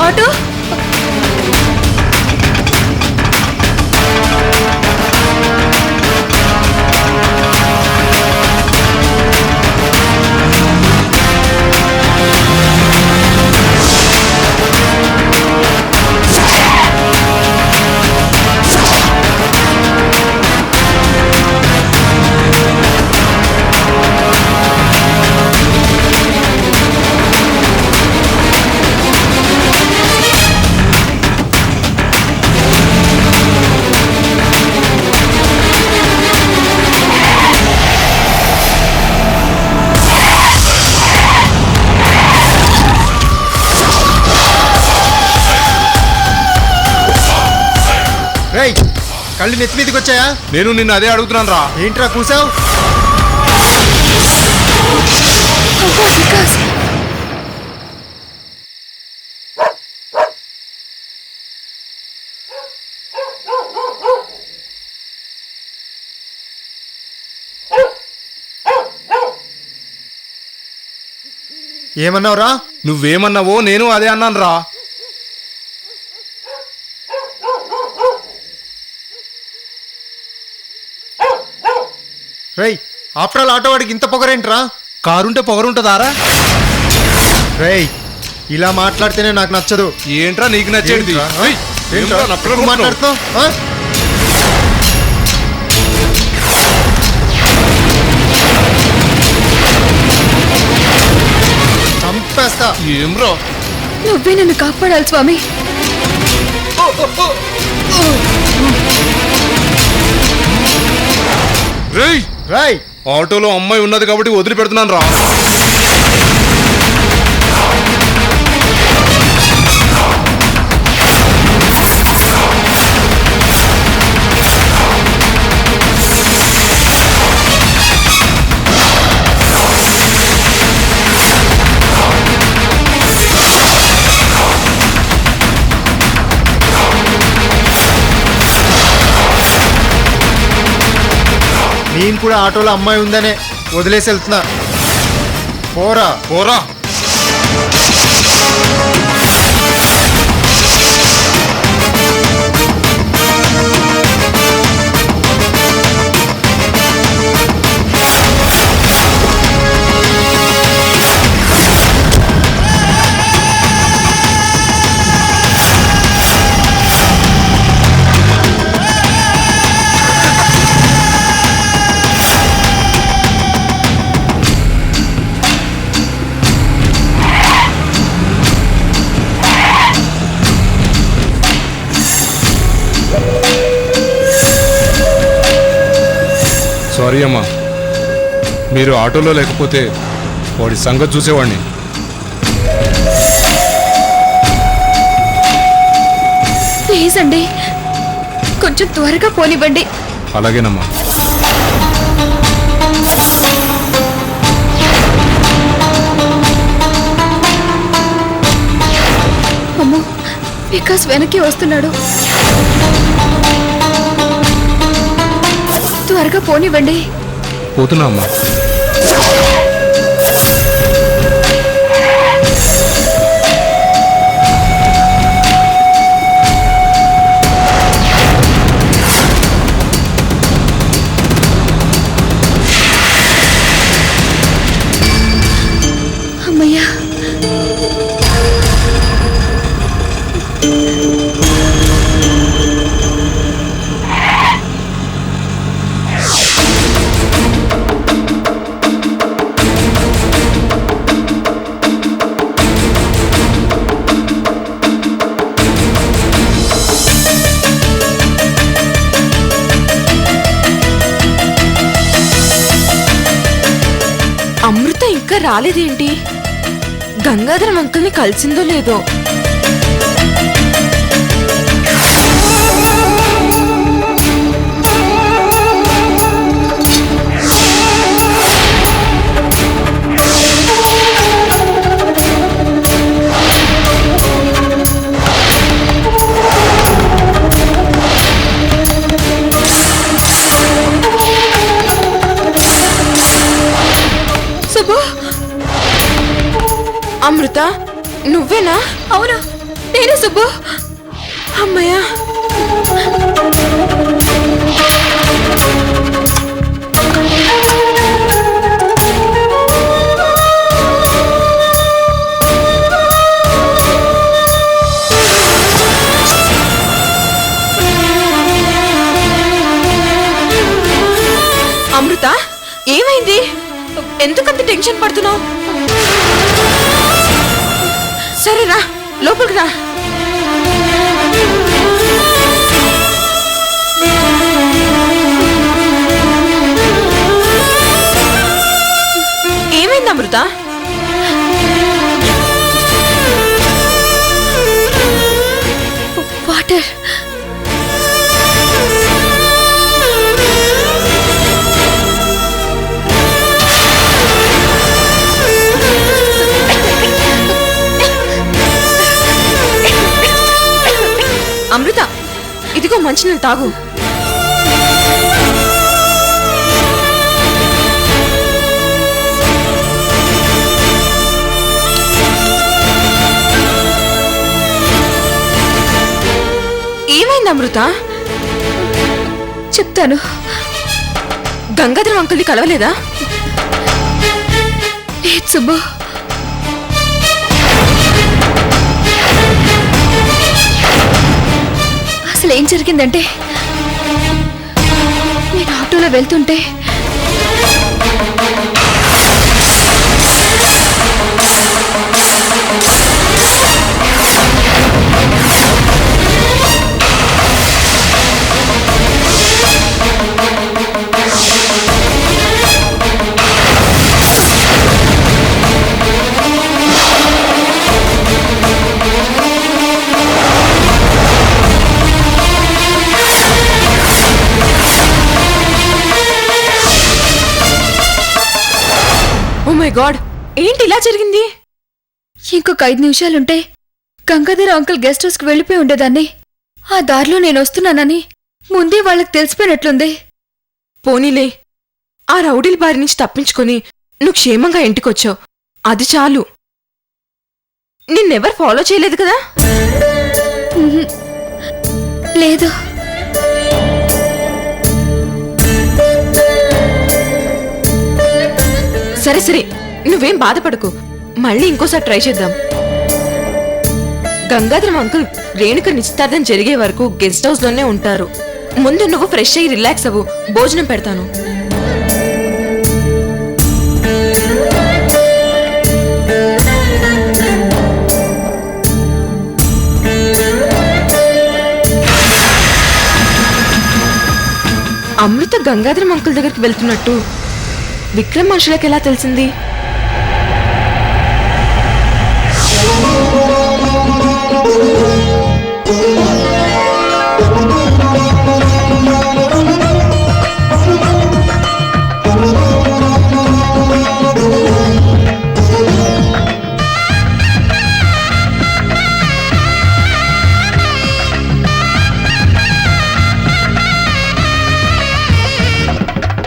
Auto కళ్ళు నెత్తి మీదకి వచ్చాయా? నేను నిన్ను అదే అడుగుతున్నాను రా. ఏంట్రా కూసావు? ఏమన్నావురా? నువ్వేమన్నావో నేను అదే అన్నాను రా. రేయ్, ఆఫ్టర్ ఆల్ ఆటో వాడికి ఇంత పొగరేంట్రా? కారుంటే పొగరుంటుందారా? రేయ్, ఇలా మాట్లాడితేనే నాకు నచ్చదు. ఏంట్రా నీకు నచ్చేది? మాట్లాడుతున్నావు? చంపేస్తా. ఏం రా? నువ్వే నన్ను కాపాడాలి స్వామి. రేయ్ రాయ్, ఆటోలో అమ్మాయి ఉన్నది కాబట్టి వదిలిపెడుతున్నాను రా. నేను కూడా ఆటోలో అమ్మాయి ఉందనే వదిలేసి వెళ్తున్నా. పోరా పోరా. సారీ అమ్మా, మీరు ఆటోలో లేకపోతే వాడి సంగతి చూసేవాడిని. ప్లీజ్ అండి, కొంచెం త్వరగా పోనివ్వండి. అలాగేనమ్మా. అమ్మో, వికాస్ వెనక్కి వస్తున్నాడు. త్వరగా పోనివ్వండి. పోతున్నా అమ్మా. అమ్మయ్యా, అమృత ఇంకా రాలేదేంటి? గంగాధరం అంకుల్ని కలిసిందో లేదో? సుబ్బు, అమృత, నువ్వేనా? అవును, నేనే సుబ్బు. అమ్మయ్యా, అమృత ఏమైంది? ఎందుకంత టెన్షన్ పడుతున్నావు? సరే రా, లోపలికి రా. ఏమైంది అమృత? వాటర్. అమృత, ఇదిగో మంచినీళ్ళు తాగు. ఏమైంది అమృత? చెప్తాను. గంగాధరం అంకుల్ని కలవలేదా? లేదు సుబ్బు. అసలు ఏం జరిగిందంటే, నేను ఆటోలో వెళ్తుంటే ఓ మై గాడ్, ఏంటి ఇలా జరిగింది? ఇంకొక 5 నిమిషాలుంటే గంగాధర అంకుల్ గెస్ట్ హౌస్కి వెళ్ళిపోయి ఉండేదాన్ని. ఆ దారిలో నేను వస్తున్నానని ముందే వాళ్ళకి తెలిసిపోయినట్లుంది. పోనీలే, ఆ రౌడీల బారి నుంచి తప్పించుకొని నువ్వు క్షేమంగా ఇంటికొచ్చావు, అది చాలు. నిన్నెవరు ఫాలో చేయలేదు కదా? లేదు. సరే సరే, నువ్వేం బాధపడకు, మళ్ళీ ఇంకోసారి ట్రై చేద్దాం. గంగాధరం అంకుల్ రేణుక నిశ్చితార్థం జరిగే వరకు గెస్ట్ హౌస్ లోనే ఉంటారు. ముందు నువ్వు ఫ్రెష్ అయ్యి రిలాక్స్ అవ్వు, భోజనం పెడతాను. అమృత గంగాధరం అంకుల్ దగ్గరికి వెళ్తున్నట్టు విక్రమ్ మనుషులకు ఎలా తెలిసింది?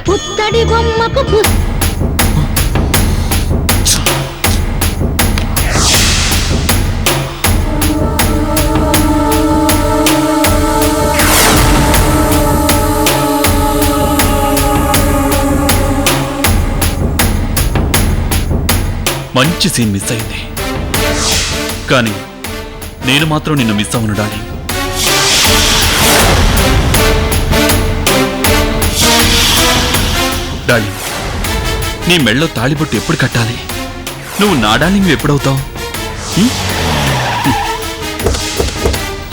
పుత్తడి బొమ్మకు మంచి సీన్ మిస్ అయింది, కానీ నేను మాత్రం నిన్ను మిస్ అవును డార్లింగ్. డార్లింగ్, నీ మెళ్ళో తాళిబొట్టు ఎప్పుడు కట్టాలి? నువ్వు నా డార్లింగ్ ఎప్పుడవుతావు?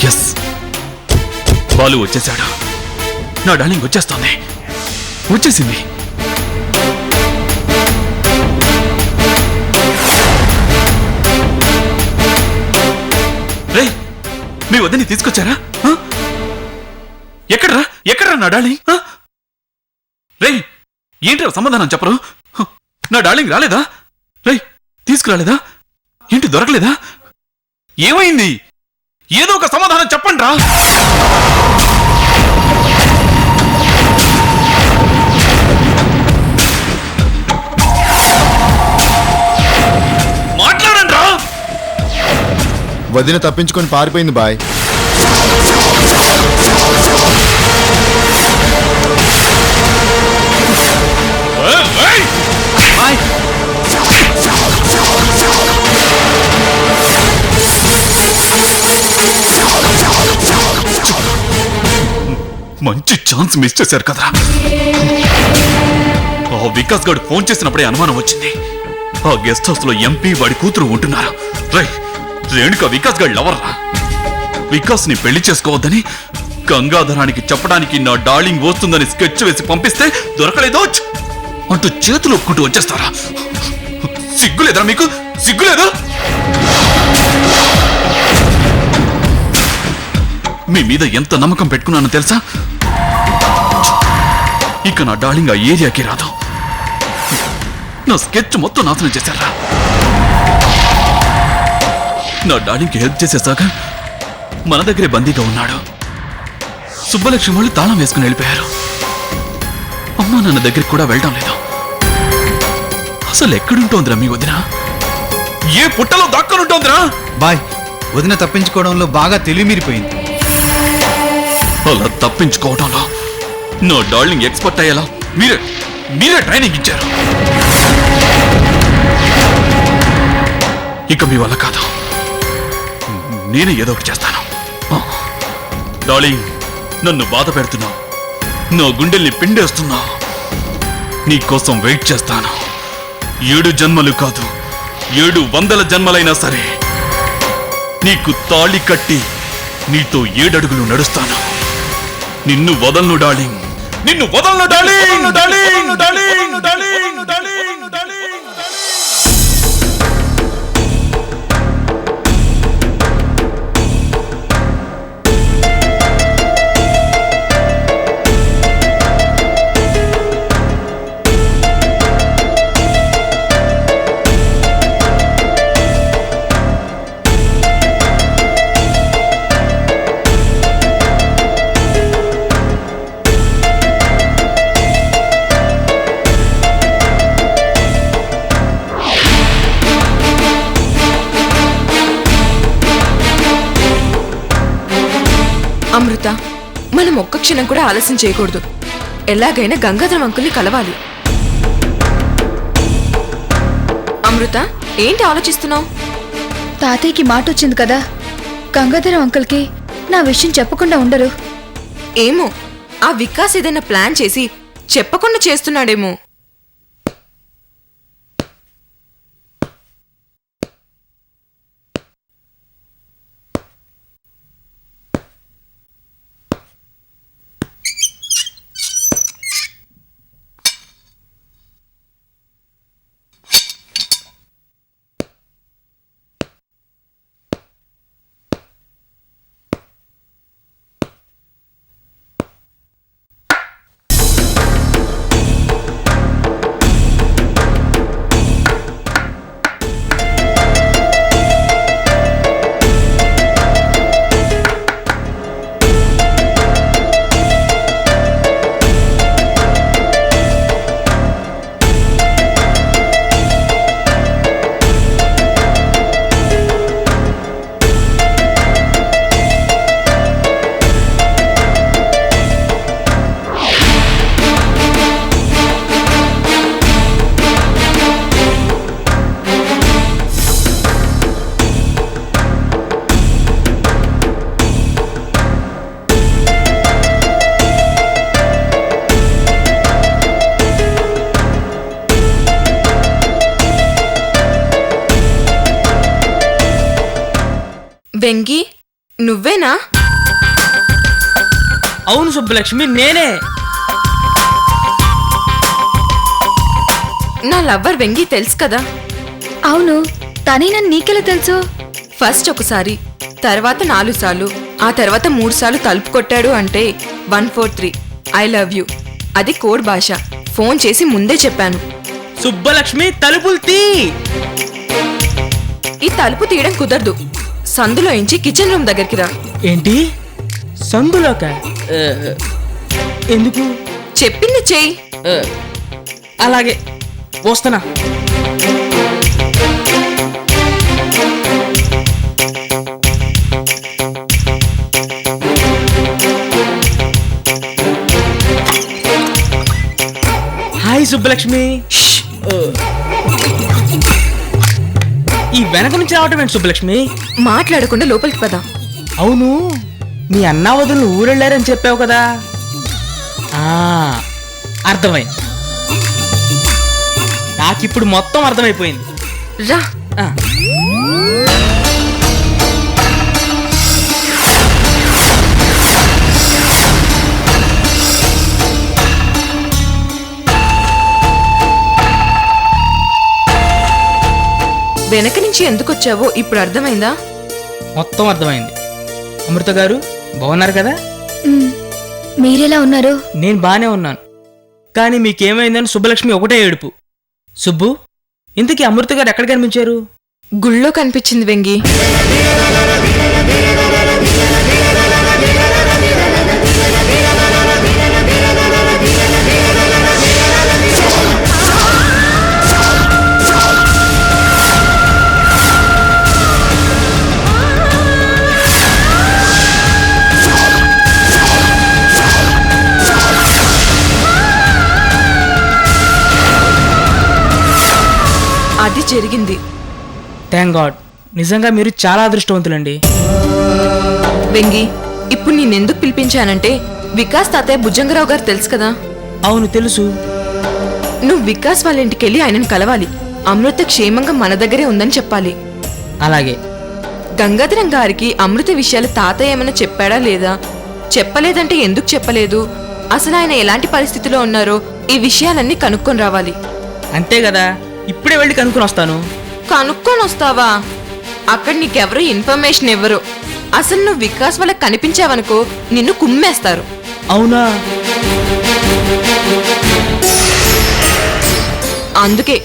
ఎస్, బాలు వచ్చేసాడు. నా డార్లింగ్ వచ్చేస్తోంది, వచ్చేసింది. రేయ్, మీ వద్దని తీసుకొచ్చారా? ఎక్కడ్రా ఎక్కడ్రా నా డార్లింగ్? రేయ్, ఏంట్రా సమాధానం చెప్పరు? నా డార్లింగ్ రాలేదా? రేయ్, తీసుకురాలేదా? ఏంటి దొరకలేదా? ఏమైంది? ఏదో ఒక సమాధానం చెప్పండి రా. మాట్లాడండి రా. వదిన తప్పించుకొని పారిపోయింది బాయ్. మంచి ఛాన్స్ మిస్ చేశారు కదరా. ఆ వికాస్ గారు ఫోన్ చేసినప్పుడే అనుమానం వచ్చింది. ఆ గెస్ట్ హౌస్ లో ఎంపీ వాడి కూతురు ఉంటున్నారు. రేణుక వికాస్ గారు లవర్రా. వికాస్ ని పెళ్లి చేసుకోవద్దని గంగాధరానికి చెప్పడానికి నా డార్లింగ్ వస్తుందని స్కెచ్ వేసి పంపిస్తే దొరకలేదో అంటూ చేతులు ఒప్పుకుంటూ వచ్చేస్తారా? సిగ్గులేదా మీకు? సిగ్గులేదా? మీ మీద ఎంత నమ్మకం పెట్టుకున్నానో తెలుసా? ఇక నా డార్లింగ్ ఆ ఏరియాకి రాదు. నా స్కెచ్ మొత్తం నాశనం చేశారా? నా డార్లింగ్కి హెల్ప్ చేసేసాక మన దగ్గరే బందీగా ఉన్నాడు. సుబ్బలక్ష్మి వాళ్ళు తాళం వేసుకుని వెళ్ళిపోయారు. అమ్మా నాన్న దగ్గరికి కూడా వెళ్ళడం లేదు. అసలు ఎక్కడుంటోందిరా మీ వదిన? ఏ పుట్టలో దాక్కునుంటోందిరా? బాయ్, వదిన తప్పించుకోవడంలో బాగా తెలివిమీరిపోయింది. అలా తప్పించుకోవడంలో నా డార్లింగ్ ఎక్స్పర్ట్ అయ్యేలా మీరే ట్రైనింగ్ ఇచ్చారు. ఇక మీ వల్ల కాదు, నేనే ఏదో ఒకటి చేస్తాను. డార్లింగ్, నన్ను బాధ పెడుతున్నావు, నా గుండెల్ని పిండేస్తున్నావు. నీకోసం వెయిట్ చేస్తాను. 7 జన్మలు కాదు, 700 జన్మలైనా సరే నీకు తాళి కట్టి నీతో 7 అడుగులు నడుస్తాను. నిన్ను వదలను డార్లింగ్, నిన్ను వదలను darling, darling, darling, darling, darling, darling. Amrita, మనం ఒక్క క్షణం కూడా ఆలస్యం చేయకూడదు. ఎలాగైనా గంగాధరం అంకుల్ని కలవాలి. అమృత, ఏంటి ఆలోచిస్తున్నావు? తాతయ్యకి మాట వచ్చింది కదా, గంగాధరం అంకుల్కి నా విషయం చెప్పకుండా ఉండరు. ఏమో, ఆ వికాస్ ఏదైనా ప్లాన్ చేసి చెప్పకుండా చేస్తున్నాడేమో. వెంగి, నువ్వేనా? అవును సుబ్బలక్ష్మి, నేనే. నా లవ్వర్ వెంగి తెలుసు కదా? అవును, తనే నన్ను నీకెలా తెలుసు? ఫస్ట్ ఒకసారి, తర్వాత 4 సార్లు, ఆ తర్వాత 3 సార్లు తలుపు కొట్టాడు అంటే 143 ఐ లవ్ యూ. అది కోడ్ భాష. ఫోన్ చేసి ముందే చెప్పాను. సుబ్బలక్ష్మి, తలుపులు తీ. ఈ తలుపు తీయడం కుదరదు. సందులో ఇంచి కిచెన్ రూమ్ దగ్గరికి రా. ఏంటి సందులోక? ఎందుకు? చెప్పింది చెయ్యి. అలాగే వస్తున్నా. సుబ్బలక్ష్మి ఈ వెనక నుంచి రావటం ఏంటి సుబ్బలక్ష్మి? మాట్లాడకుండా లోపలికి పద. అవును, మీ అన్నా వదులు ఊరెళ్ళారని చెప్పావు కదా. అర్థమైంది, నాకిప్పుడు మొత్తం అర్థమైపోయింది. రా. ఆ. వెనక నుంచి ఎందుకు వచ్చావో ఇప్పుడు అర్థమైందా? మొత్తం అర్థమైంది. అమృత గారు బాగున్నారు కదా? మీరెలా ఉన్నారు? నేను బానే ఉన్నాను, కానీ మీకేమైందని సుబ్బలక్ష్మి ఒకటే ఏడుపు. సుబ్బు, ఇంతకీ అమృత గారు ఎక్కడ కనిపించారు? గుళ్ళో కనిపించింది వెంగి. అది జరిగింది. థ్యాంక్ గాడ్, నిజంగా మీరు చాలా అదృష్టవంతులండి. వెంగి, ఇప్పుడు నేనెందుకు పిలిపించానంటే వికాస్ తాతయ్య భుజంగరావు గారు తెలుసు కదా? అవును తెలుసు. నువ్వు వికాస్ వాళ్ళ ఇంటికెళ్ళి ఆయనను కలవాలి. అమృత క్షేమంగా మన దగ్గరే ఉందని చెప్పాలి. అలాగే. గంగాధరం గారికి అమృత విషయాలు తాతయ్య ఏమైనా చెప్పాడా లేదా? చెప్పలేదంటే ఎందుకు చెప్పలేదు? అసలు ఆయన ఎలాంటి పరిస్థితిలో ఉన్నారో ఈ విషయాలన్నీ కనుక్కొని రావాలి. అంతే కదా, ఇప్పుడే వెళ్ళి కనుక్కొని వస్తాను. కనుక్కొని వస్తావా? అక్కడ నీకెవరూ ఇన్ఫర్మేషన్ ఇవ్వరు. అసలు నువ్వు వికాస్ వాళ్ళకి కనిపించావనుకో నిన్ను కుమ్మేస్తారు. అవునా? అందుకే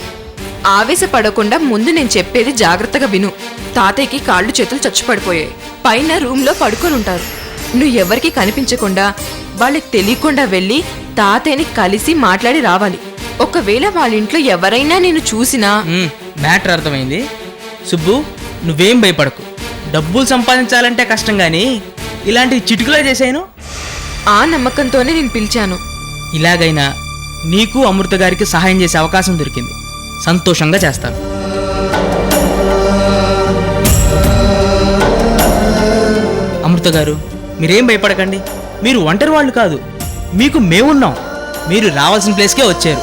ఆవేశపడకుండా ముందు నేను చెప్పేది జాగ్రత్తగా విను. తాతయ్యకి కాళ్ళు చేతులు చచ్చుపడిపోయాయి. పైన రూమ్లో పడుకొని ఉంటారు. నువ్వు ఎవరికి కనిపించకుండా వాళ్ళకి తెలియకుండా వెళ్ళి తాతయ్యని కలిసి మాట్లాడి రావాలి. ఒకవేళ వాళ్ళ ఇంట్లో ఎవరైనా నేను చూసినా మ్యాటర్ అర్థమైంది. సుబ్బు, నువ్వేం భయపడకు. డబ్బులు సంపాదించాలంటే కష్టం గాని ఇలాంటి చిటికలో చేశాను. ఆ నమ్మకంతోనే నేను పిలిచాను. ఇలాగైనా నీకు అమృత గారికి సహాయం చేసే అవకాశం దొరికింది. సంతోషంగా చేస్తాను. అమృత గారు, మీరేం భయపడకండి. మీరు ఒంటరి వాళ్ళు కాదు, మీకు మేమున్నాం. మీరు రావాల్సిన ప్లేస్కే వచ్చారు.